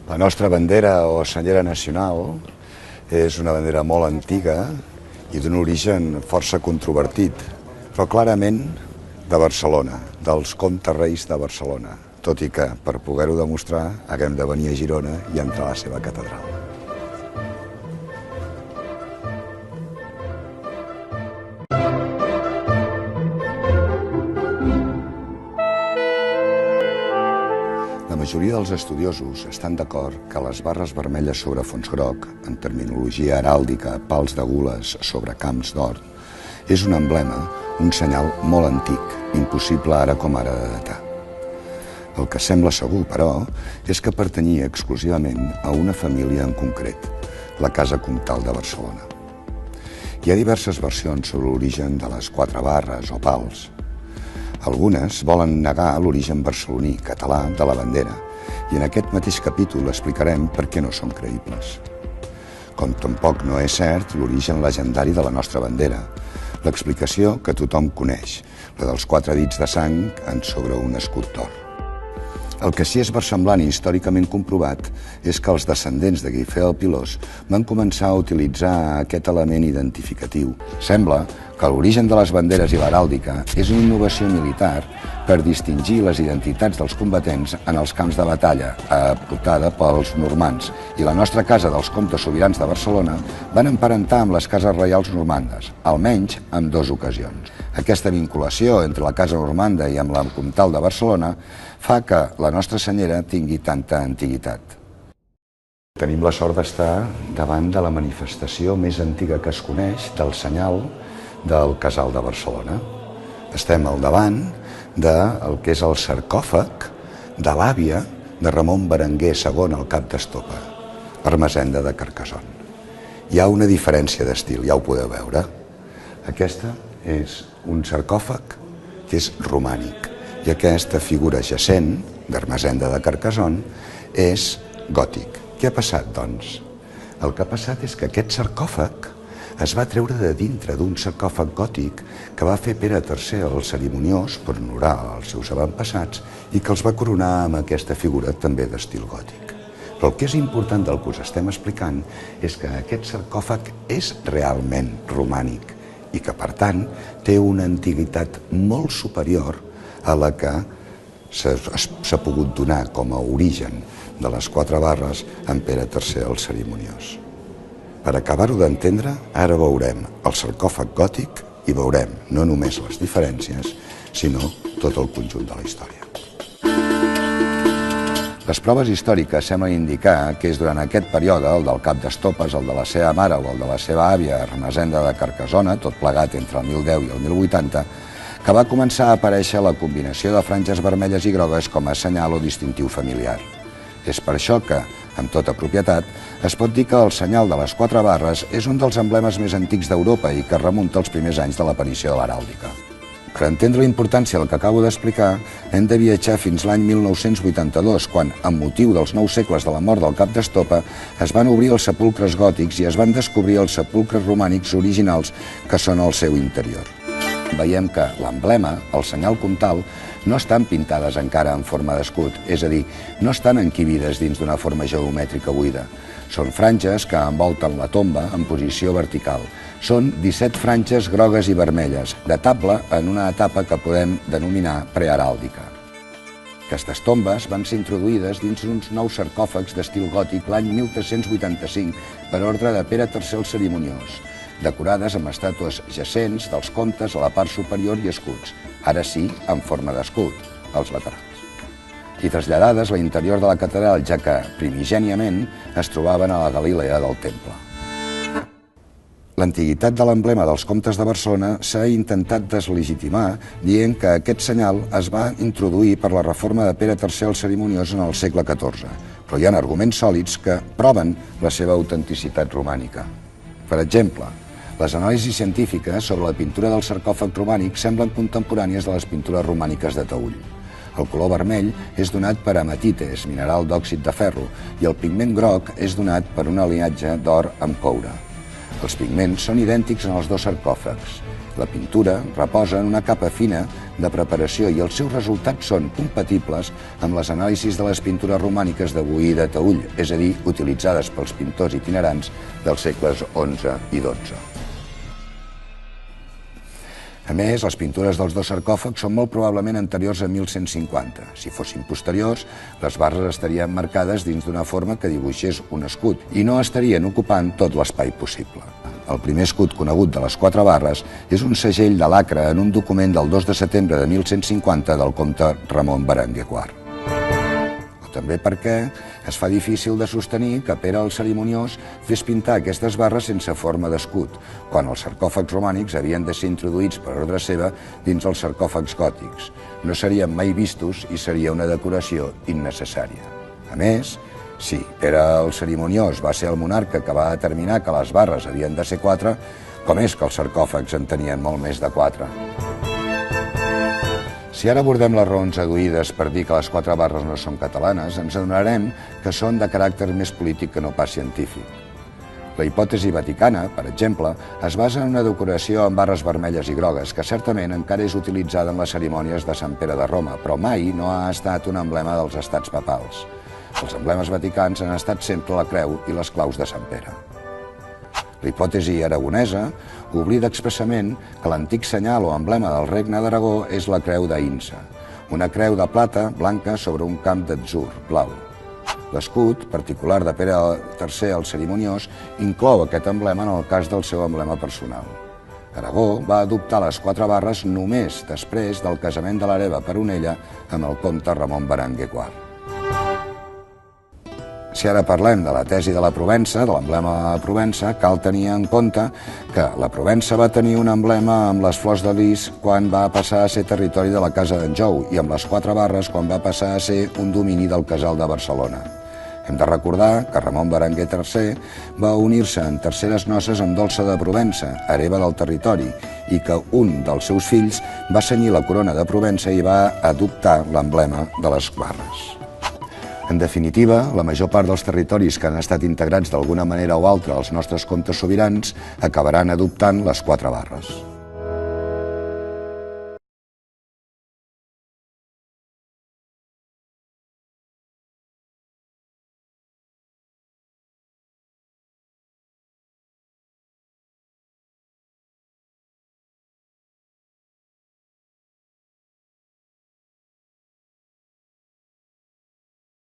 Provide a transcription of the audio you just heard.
La nostra bandera o senyera nacional és una bandera molt antiga i d'un origen força controvertit, però clarament de Barcelona, dels comtes reis de Barcelona, tot i que per poder-ho demostrar haguem de venir a Girona i entrar a la seva catedral. La majoria dels estudiosos estan d'acord que les barres vermelles sobre fons groc, en terminologia heràldica, pals de gules sobre camps d'or, és un emblema, un senyal molt antic, impossible ara com ara de datar. El que sembla segur, però, és que pertanyia exclusivament a una família en concret, la Casa Comtal de Barcelona. Hi ha diverses versions sobre l'origen de les 4 barres o pals. Algunes volen negar l'origen barceloní, català, de la bandera, i en aquest mateix capítol explicarem per què no són creïbles. Com tampoc no és cert l'origen legendari de la nostra bandera, l'explicació que tothom coneix, la dels 4 dits de sang sobre un escut d'or. El que sí és versemblant i històricament comprovat és que els descendents de Guifré el Pilós van començar a utilitzar aquest element identificatiu. Sembla que l'origen de les banderes i l'heràldica és una innovació militar per distingir les identitats dels combatents en els camps de batalla, aportada pels normands, i la nostra casa dels comtes sobirans de Barcelona van emparentar amb les cases reials normandes, almenys en 2 ocasions. Aquesta vinculació entre la casa normanda i amb la comtal de Barcelona fa que la nostra senyera tingui tanta antiguitat. Tenim la sort d'estar davant de la manifestació més antiga que es coneix del senyal del Casal de Barcelona. Estem al davant del que és el sarcòfag de l'àvia de Ramon Berenguer II, el cap d'Estopa, Ermessenda de Carcassonne. Hi ha una diferència d'estil, ja ho podeu veure. Aquesta és un sarcòfag que és romànic i aquesta figura jacent d'Ermessenda de Carcassonne és gòtic. Què ha passat, doncs? El que ha passat és que aquest sarcòfag es va treure de dintre d'un sarcòfag gòtic que va fer Pere III el Cerimoniós per honorar els seus avantpassats i que els va coronar amb aquesta figura també d'estil gòtic. Però el que és important del que us estem explicant és que aquest sarcòfag és realment romànic i que, per tant, té una antiguitat molt superior a la que s'ha pogut donar com a origen de les 4 barres en Pere III el Cerimoniós. Per acabar-ho d'entendre, ara veurem el sarcòfag gòtic i veurem no només les diferències, sinó tot el conjunt de la història. Les proves històriques semblen indicar que és durant aquest període, el del cap d'Estopes, el de la seva mare o el de la seva àvia, Ermessenda de Carcassonne, tot plegat entre el 1010 i el 1080, que va començar a aparèixer la combinació de franges vermelles i grogues com a senyal o distintiu familiar. És per això que, amb tota propietat, es pot dir que el senyal de les 4 barres és un dels emblemes més antics d'Europa i que remunta als primers anys de l'aparició de l'heràldica. Per entendre la importància del que acabo d'explicar, hem de viatjar fins l'any 1982, quan, amb motiu dels 9 segles de la mort del cap d'Estopa, es van obrir els sepulcres gòtics i es van descobrir els sepulcres romànics originals que són al seu interior. Veiem que l'emblema, el senyal comtal, no estan pintades encara en forma d'escut, és a dir, no estan enquivides dins d'una forma geomètrica buida. Són franges que envolten la tomba en posició vertical. Són 17 franges grogues i vermelles, de table en una etapa que podem denominar preheràldica. Aquestes tombes van ser introduïdes dins uns 9 sarcòfags d'estil gòtic l'any 1385 per ordre de Pere III el Cerimoniós, decorades amb estàtues jacents dels comtes a la part superior i escuts, ara sí en forma d'escut, als laterals, i traslladades a l'interior de la catedral, ja que primigèniament es trobaven a la Galílea del Temple. L'antiguitat de l'emblema dels comtes de Barcelona s'ha intentat deslegitimar dient que aquest senyal es va introduir per la reforma de Pere III el Cerimoniós en el segle XIV, però hi ha arguments sòlids que proven la seva autenticitat romànica. Per exemple, les anàlisis científiques sobre la pintura del sarcòfag romànic semblen contemporànies de les pintures romàniques de Taüll. El color vermell és donat per hematites, mineral d'òxid de ferro, i el pigment groc és donat per un aliatge d'or amb coure. Els pigments són idèntics en els 2 sarcòfags. La pintura reposa en una capa fina de preparació i els seus resultats són compatibles amb les anàlisis de les pintures romàniques de Boí de Taüll, és a dir, utilitzades pels pintors itinerants dels segles XI i XII. A més, les pintures dels dos sarcòfags són molt probablement anteriors a 1150. Si fossin posteriors, les barres estarien marcades dins d'una forma que dibuixés un escut i no estarien ocupant tot l'espai possible. El primer escut conegut de les 4 barres és un segell de lacre en un document del 2 de setembre de 1150 del comte Ramon Berenguer IV. O també perquè es fa difícil de sostenir que Pere el Cerimoniós fes pintar aquestes barres sense forma d'escut, quan els sarcòfags romànics havien de ser introduïts per ordre seva dins els sarcòfags gòtics. No serien mai vistos i seria una decoració innecessària. A més, si Pere el Cerimoniós va ser el monarca que va determinar que les barres havien de ser 4, com és que els sarcòfags en tenien molt més de 4? Si ara abordem les raons adduïdes per dir que les 4 barres no són catalanes, ens adonarem que són de caràcter més polític que no pas científic. La hipòtesi vaticana, per exemple, es basa en una decoració amb barres vermelles i grogues, que certament encara és utilitzada en les cerimònies de Sant Pere de Roma, però mai no ha estat un emblema dels estats papals. Els emblemes vaticans han estat sempre la creu i les claus de Sant Pere. La hipòtesi aragonesa oblida expressament que l'antic senyal o emblema del Regne d'Aragó és la creu d'Aïnsa, una creu de plata blanca sobre un camp d'atzur blau. L'escut, particular de Pere III el Cerimoniós, inclou aquest emblema en el cas del seu emblema personal. Aragó va adoptar les 4 barres només després del casament de l'hereva Peronella amb el comte Ramon Berenguer IV. Si ara parlem de la tesi de la Provença, de l'emblema de la Provença, cal tenir en compte que la Provença va tenir un emblema amb les flors de lis quan va passar a ser territori de la Casa d'Anjou i amb les 4 barres quan va passar a ser un domini del Casal de Barcelona. Hem de recordar que Ramon Berenguer III va unir-se en terceres noces amb Dolça de Provença, hereva del territori, i que un dels seus fills va cenyir la corona de Provença i va adoptar l'emblema de les barres. En definitiva, la major part dels territoris que han estat integrats d'alguna manera o altra als nostres comtes sobirans acabaran adoptant les 4 barres.